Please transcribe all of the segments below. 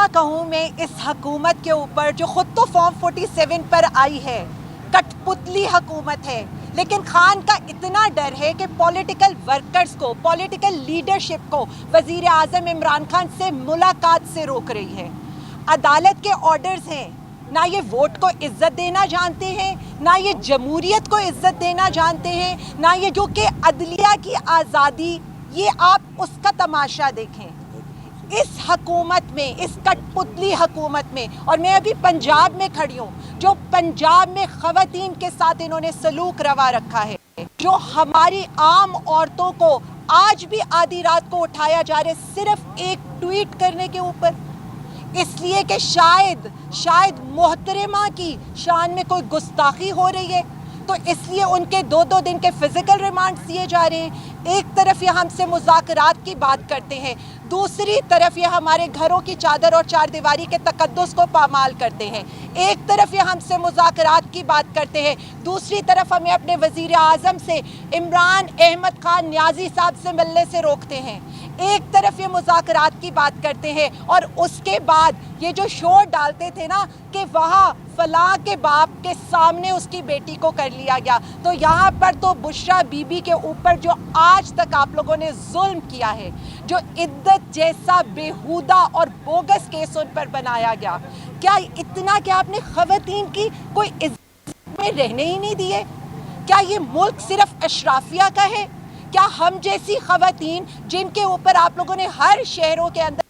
क्या कहूँ मैं इस हुकूमत के ऊपर जो खुद तो फॉर्म 47 पर आई है, कठपुतली हुकूमत है, लेकिन खान का इतना डर है कि पॉलिटिकल वर्कर्स को, पॉलिटिकल लीडरशिप को वज़ीर आज़म इमरान खान से मुलाकात से रोक रही है। अदालत के ऑर्डर्स हैं, ना ये वोट को इज्जत देना जानते हैं, ना ये जमहूरियत को इज्जत देना जानते हैं, ना ये जो कि अदलिया की आज़ादी, ये आप उसका तमाशा देखें इस हुकूमत में, इस कठपुतली हुकूमत में। और मैं अभी पंजाब में खड़ी हूँ, जो पंजाब में ख़वातीन के साथ इन्होंने सलूक रवा रखा है, जो हमारी आम औरतों को आज भी आधी रात को उठाया जा रहा है सिर्फ एक ट्वीट करने के ऊपर, इसलिए कि शायद मोहतरमा की शान में कोई गुस्ताखी हो रही है, तो इसलिए उनके 2-2 दिन के फिजिकल रिमांड दिए जा रहे हैं। एक तरफ ये हमसे मुज़ाकरात की बात करते हैं, दूसरी तरफ ये हमारे घरों की चादर और चारदीवारी के तकद्दुस को पामाल करते हैं। एक तरफ ये हमसे मुज़ाकरात की बात करते हैं, दूसरी तरफ हमें अपने वज़ीर आज़म से, इमरान अहमद खान नियाज़ी साहब से मिलने से रोकते हैं। एक तरफ ये मुज़ाकरात की बात करते हैं और उसके बाद ये जो शोर डालते थे ना कि वहाँ फलां के बाप के सामने उसकी बेटी को कर लिया गया, तो यहाँ पर तो बुशरा बीबी के ऊपर जो आज तक आप लोगों ने जुल्म किया है, जो इद्दत जैसा बेहुदा और बोगस केस उन पर बनाया गया, क्या इतना कि आपने ख़वातीन की कोई इज्जत में रहने ही नहीं दिए? क्या ये मुल्क सिर्फ अशराफिया का है? क्या हम जैसी ख़वातीन जिनके ऊपर आप लोगों ने हर शहरों के अंदर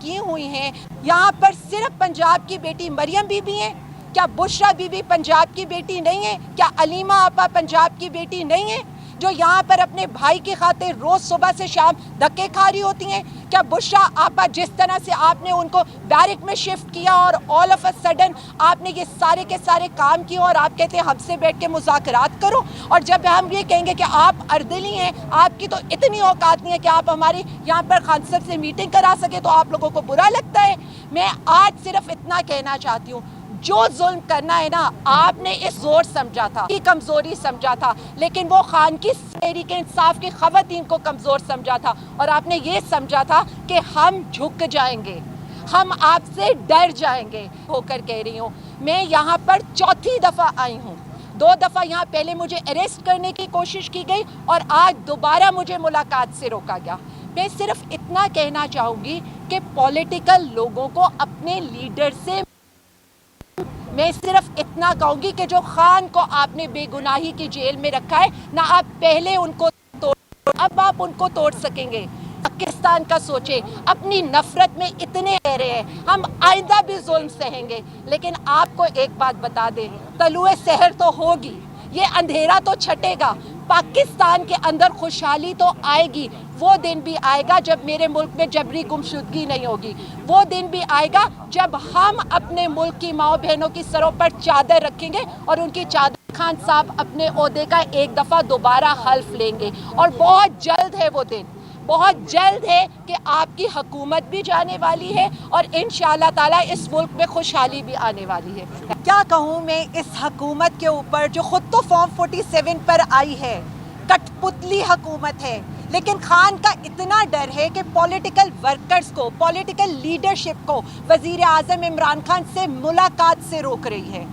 की हुई हैं, यहाँ पर सिर्फ पंजाब की बेटी मरियम बीबी हैं? क्या बुशरा बीबी पंजाब की बेटी नहीं है? क्या अलीमा आपा पंजाब की बेटी नहीं है, जो यहाँ पर अपने भाई की खातिर रोज़ सुबह से शाम धक्के खा रही होती हैं? क्या बुशरा आपा जिस तरह से आपने उनको बैरिक में शिफ्ट किया और ऑल ऑफ अ सडन आपने ये सारे के सारे काम किए और आप कहते हैं हमसे बैठ के मुज़ाकरात करो, और जब हम ये कहेंगे कि आप अर्दली हैं, आपकी तो इतनी औकात नहीं है कि आप हमारी यहाँ पर खान साहब से मीटिंग करा सके, तो आप लोगों को बुरा लगता है। मैं आज सिर्फ इतना कहना चाहती हूँ, जो जुल्म करना है ना, आपने इस जोर समझा था, की कमजोरी समझा था, लेकिन वो खान की तहरीक इंसाफ की ख़वातीन को कमजोर समझा था, और आपने ये समझा था कि हम झुक जाएंगे, हम आपसे डर जाएंगे। होकर कह रही हूँ, मैं यहाँ पर चौथी दफ़ा आई हूँ। 2 दफ़ा यहाँ पहले मुझे अरेस्ट करने की कोशिश की गई और आज दोबारा मुझे मुलाकात से रोका गया। मैं सिर्फ इतना कहना चाहूँगी कि पॉलिटिकल लोगों को अपने लीडर से, मैं सिर्फ इतना कहूँगी कि जो खान को आपने बेगुनाही की जेल में रखा है ना, आप पहले उनको तोड़, अब आप उनको तोड़ सकेंगे। पाकिस्तान का सोचे, अपनी नफरत में इतने रह रहे हैं, हम आइंदा भी जुल्म सहेंगे, लेकिन आपको एक बात बता दें, तलुए सहर तो होगी, ये अंधेरा तो छटेगा, पाकिस्तान के अंदर खुशहाली तो आएगी। वो दिन भी आएगा जब मेरे मुल्क में जबरी गुमशुदगी नहीं होगी, वो दिन भी आएगा जब हम अपने मुल्क की माओ बहनों की सरों पर चादर रखेंगे और उनकी चादर, खान साहब अपने ओहदे का एक दफ़ा दोबारा हल्फ लेंगे, और बहुत जल्द है वो दिन, बहुत जल्द है कि आपकी हुकूमत भी जाने वाली है और इंशाअल्लाह ताला इस मुल्क में खुशहाली भी आने वाली है। क्या कहूँ मैं इस हुकूमत के ऊपर जो खुद तो फॉर्म 47 पर आई है, कठपुतली हुकूमत है, लेकिन खान का इतना डर है कि पॉलिटिकल वर्कर्स को, पॉलिटिकल लीडरशिप को वज़ीर आज़म इमरान खान से मुलाकात से रोक रही है।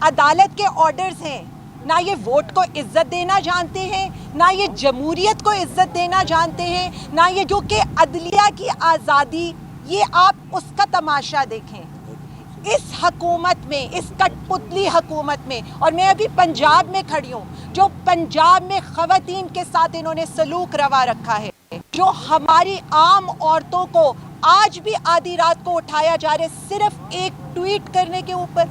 अदालत के ऑर्डर्स हैं, ना ये वोट को इज्जत देना जानते हैं, ना ये जमहूरियत को इज्जत देना जानते हैं, ना ये जो कि अदलिया की आज़ादी, ये आप उसका तमाशा देखें इस हुकूमत में, इस कठपुतली हुकूमत में। और मैं अभी पंजाब में खड़ी हूँ, जो पंजाब में ख़वातीन के साथ इन्होंने सलूक रवा रखा है, जो हमारी आम औरतों को आज भी आधी रात को उठाया जा रहा है सिर्फ एक ट्वीट करने के ऊपर,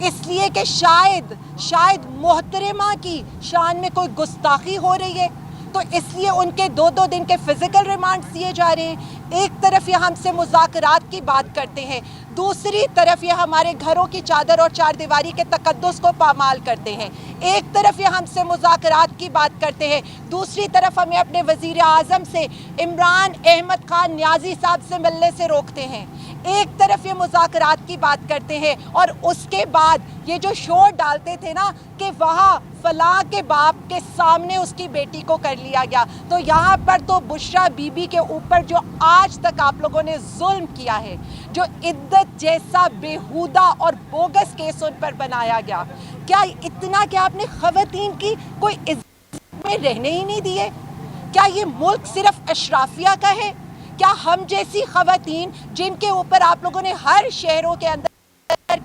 इसलिए कि शायद मोहतरमा की शान में कोई गुस्ताखी हो रही है, तो इसलिए उनके 2-2 दिन के फिजिकल रिमांड दिए जा रहे हैं। एक तरफ ये हमसे मुज़ाकरात की बात करते हैं, दूसरी तरफ ये हमारे घरों की चादर और चारदीवारी के तकद्दुस को पामाल करते हैं। एक तरफ ये हमसे मुज़ाकरात की बात करते हैं, दूसरी तरफ हमें अपने वज़ीर आज़म से, इमरान अहमद खान नियाज़ी साहब से मिलने से रोकते हैं। एक तरफ ये मुज़ाकरात की बात करते हैं और उसके बाद ये जो शोर डालते थे ना कि वहाँ फलां के बाप के सामने उसकी बेटी को कर लिया गया। तो यहाँ पर तो बुशरा बीबी के ऊपर जो आज तक आप लोगों ने जुल्म किया है, जो इद्दत जैसा बेहुदा और बोगस केस उन पर बनाया गया, क्या इतना कि आपने खवातीन की कोई इज्जत में रहने ही नहीं दिए? क्या ये मुल्क सिर्फ अशराफिया का है? क्या हम जैसी खवातीन जिनके ऊपर आप लोगों ने हर शहरों के अंदर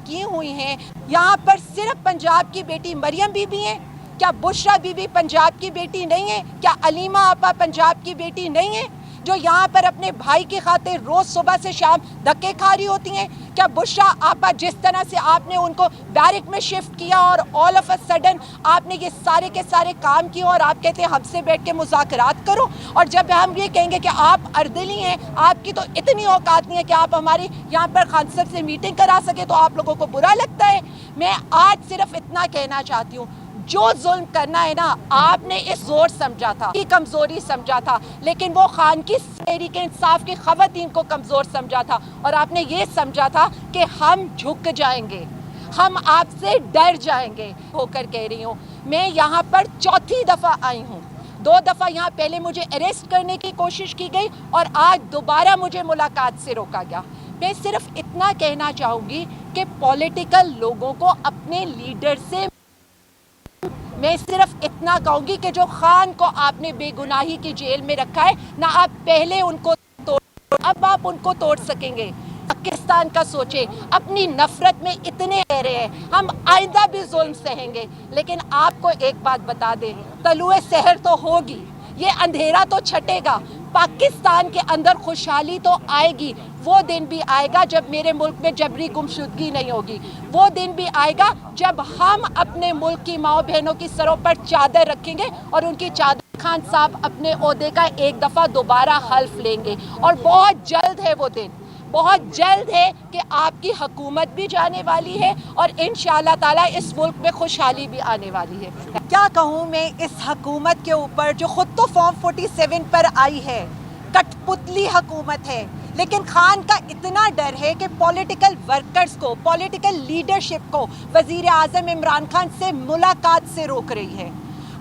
की हुई हैं, यहाँ पर सिर्फ पंजाब की बेटी मरियम बीबी है? क्या बुशरा बीबी पंजाब की बेटी नहीं है? क्या अलीमा आपा पंजाब की बेटी नहीं है, जो यहाँ पर अपने भाई की खातिर रोज सुबह से शाम धक्के खा रही होती हैं? क्या बुशरा आपा जिस तरह से आपने उनको बैरिक में शिफ्ट किया और ऑल ऑफ अ सडन आपने ये सारे के सारे काम किए और आप कहते हैं हमसे बैठ के मुज़ाकरात करो, और जब हम ये कहेंगे कि आप अर्दली हैं, आपकी तो इतनी औकात नहीं है कि आप हमारी यहाँ पर खान साहब से मीटिंग करा सके, तो आप लोगों को बुरा लगता है। मैं आज सिर्फ इतना कहना चाहती हूँ, जो जुल्म करना है ना, आपने इस जोर समझा था, की कमजोरी समझा था, लेकिन वो खान की तहरीक इंसाफ की खवातीन को कमजोर समझा था, और आपने ये समझा था कि हम झुक जाएंगे, हम आपसे डर जाएंगे। होकर कह रही हूँ, मैं यहाँ पर चौथी दफा आई हूँ। 2 दफा यहाँ पहले मुझे अरेस्ट करने की कोशिश की गई और आज दोबारा मुझे मुलाकात से रोका गया। मैं सिर्फ इतना कहना चाहूँगी कि पॉलिटिकल लोगों को अपने लीडर से, मैं सिर्फ इतना कहूंगी कि जो खान को आपने बेगुनाही की जेल में रखा है ना, आप पहले उनको तोड़, अब आप उनको तोड़ सकेंगे। पाकिस्तान का सोचे, अपनी नफरत में इतने रह रहे हैं, हम आइंदा भी जुल्म सहेंगे, लेकिन आपको एक बात बता दें, तलुए सहर तो होगी, ये अंधेरा तो छटेगा, पाकिस्तान के अंदर खुशहाली तो आएगी। वो दिन भी आएगा जब मेरे मुल्क में जबरी गुमशुदगी नहीं होगी। वो दिन भी आएगा जब हम अपने मुल्क की माओ बहनों की सरों पर चादर रखेंगे और उनकी चादर, खान साहब अपने ओहदे का एक दफ़ा दोबारा हल्फ लेंगे, और बहुत जल्द है वो दिन, बहुत जल्द है कि आपकी हुकूमत भी जाने वाली है और इंशाअल्लाह ताला इस मुल्क में खुशहाली भी आने वाली है। क्या कहूँ मैं इस हुकूमत के ऊपर, जो खुद तो फॉर्म 47 पर आई है, कठपुतली हुकूमत है, लेकिन खान का इतना डर है कि पॉलिटिकल वर्कर्स को, पॉलिटिकल लीडरशिप को वज़ीर आज़म इमरान खान से मुलाकात से रोक रही है।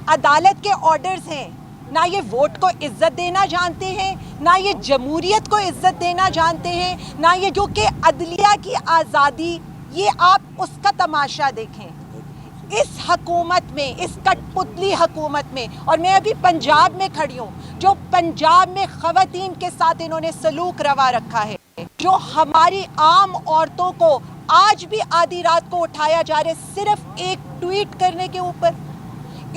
अदालत के ऑर्डर्स हैं, ना ये वोट को इज्जत देना जानते हैं, ना ये जमहूरियत को इज्जत देना जानते हैं, ना ये जो कि अदलिया की आज़ादी, ये आप उसका तमाशा देखें इस हुकूमत में, इस कठपुतली हुकूमत में। और मैं अभी पंजाब में खड़ी हूँ, जो पंजाब में खवातीन के साथ इन्होंने सलूक रवा रखा है, जो हमारी आम औरतों को आज भी आधी रात को उठाया जा रहा है सिर्फ एक ट्वीट करने के ऊपर,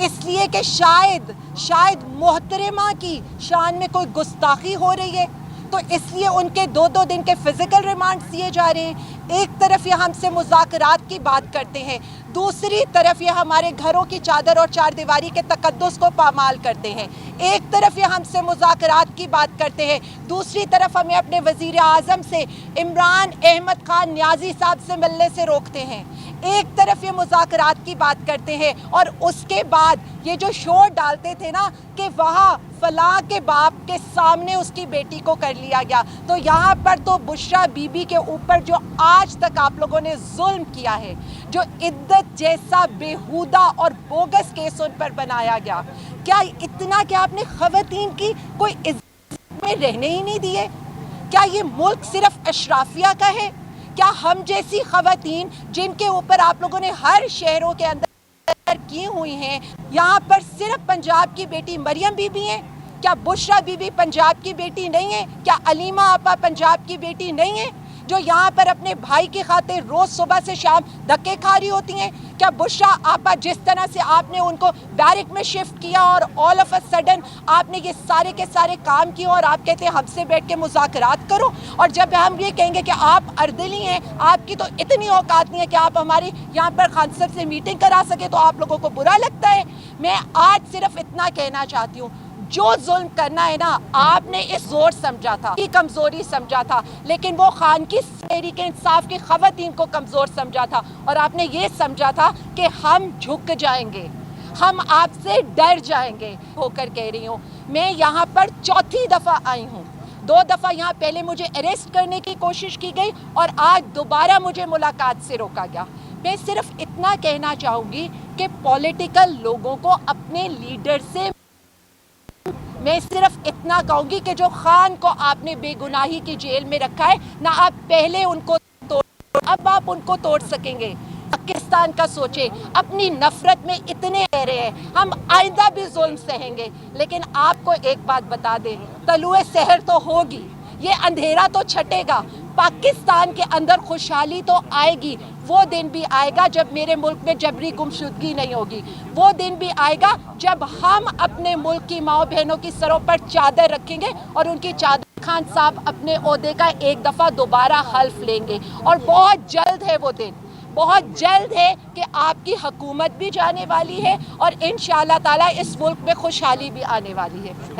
इसलिए कि शायद मोहतरमा की शान में कोई गुस्ताखी हो रही है, तो इसलिए उनके 2-2 दिन के फिजिकल रिमांड दिए जा रहे हैं। एक तरफ ये हमसे मुज़ाकरात की बात करते हैं, दूसरी तरफ ये हमारे घरों की चादर और चारदीवारी के तकद्दुस को पामाल करते हैं। एक तरफ ये हमसे मुज़ाकरात की बात करते हैं, दूसरी तरफ हमें अपने वज़ीर आज़म से, इमरान अहमद खान न्याजी साहब से मिलने से रोकते हैं। एक तरफ ये मुज़ाकरात की बात करते हैं और उसके बाद ये जो शोर डालते थे ना कि वहाँ फलां के बाप के सामने उसकी बेटी को कर लिया गया, तो यहाँ पर तो बुशरा बीबी के ऊपर जो आज तक आप लोगों ने जुल्म किया है, जो इद्दत जैसा बेहुदा और बोगस केस उन पर बनाया गया, क्या इतना कि आपने खवातीन की कोई इज्जत में रहने ही नहीं दिए? क्या ये मुल्क सिर्फ अशराफिया का है? क्या हम जैसी खवातीन जिनके ऊपर आप लोगों ने हर शहरों के अंदर की हुई हैं, यहाँ पर सिर्फ पंजाब की बेटी मरियम बीबी है? क्या बुशरा बीबी पंजाब की बेटी नहीं है? क्या अलीमा आपा पंजाब की बेटी नहीं है, जो यहाँ पर अपने भाई की खातिर रोज सुबह से शाम धक्के खा रही होती हैं? क्या बुशरा आपा जिस तरह से आपने उनको बैरिक में शिफ्ट किया और ऑल ऑफ अ सडन आपने ये सारे के सारे काम किए और आप कहते हैं हमसे बैठ के मुज़ाकरात करो, और जब हम ये कहेंगे कि आप अर्दली हैं, आपकी तो इतनी औकात नहीं है कि आप हमारी यहाँ पर खान साहब से मीटिंग करा सके, तो आप लोगों को बुरा लगता है। मैं आज सिर्फ इतना कहना चाहती हूँ, जो जुल्म करना है ना, आपने इस जोर समझा था, की कमजोरी समझा था, लेकिन वो खान की तहरीक इंसाफ की खवातीन को कमजोर समझा था, और आपने ये समझा था कि हम झुक जाएंगे, हम आपसे डर जाएंगे। होकर कह रही हूँ, मैं यहाँ पर चौथी दफा आई हूँ। 2 दफा यहाँ पहले मुझे अरेस्ट करने की कोशिश की गई और आज दोबारा मुझे मुलाकात से रोका गया। میں صرف اتنا کہنا چاہوں گی کہ پولیٹیکل لوگوں کو اپنے لیڈر سے میں صرف اتنا کہوں گی کہ جو خان کو آپ نے بے گناہی کی جیل میں رکھا ہے نہ آپ پہلے ان کو اب آپ ان کو توڑ سکیں گے. پاکستان کا سوچیں, اپنی نفرت میں اتنے رہ رہے ہیں, ہم آئندہ بھی ظلم سہیں گے, لیکن آپ کو ایک بات بتا دیں, طلوع سحر تو ہوگی, یہ اندھیرا تو چھٹے گا, پاکستان کے اندر خوشحالی تو آئے گی. وہ دن بھی آئے گا جب میرے ملک میں جبری گمشدگی نہیں ہوگی. وہ دن بھی آئے گا جب ہم اپنے ملک کی ماؤں بہنوں کی سروں پر چادر رکھیں گے اور ان کی چادر خان صاحب اپنے عہدے کا ایک دفعہ دوبارہ حلف لیں گے. اور بہت جلد ہے وہ دن, بہت جلد ہے کہ آپ کی حکومت بھی جانے والی ہے اور انشاءاللہ تعالیٰ اس ملک میں خوشحالی بھی آنے والی ہے.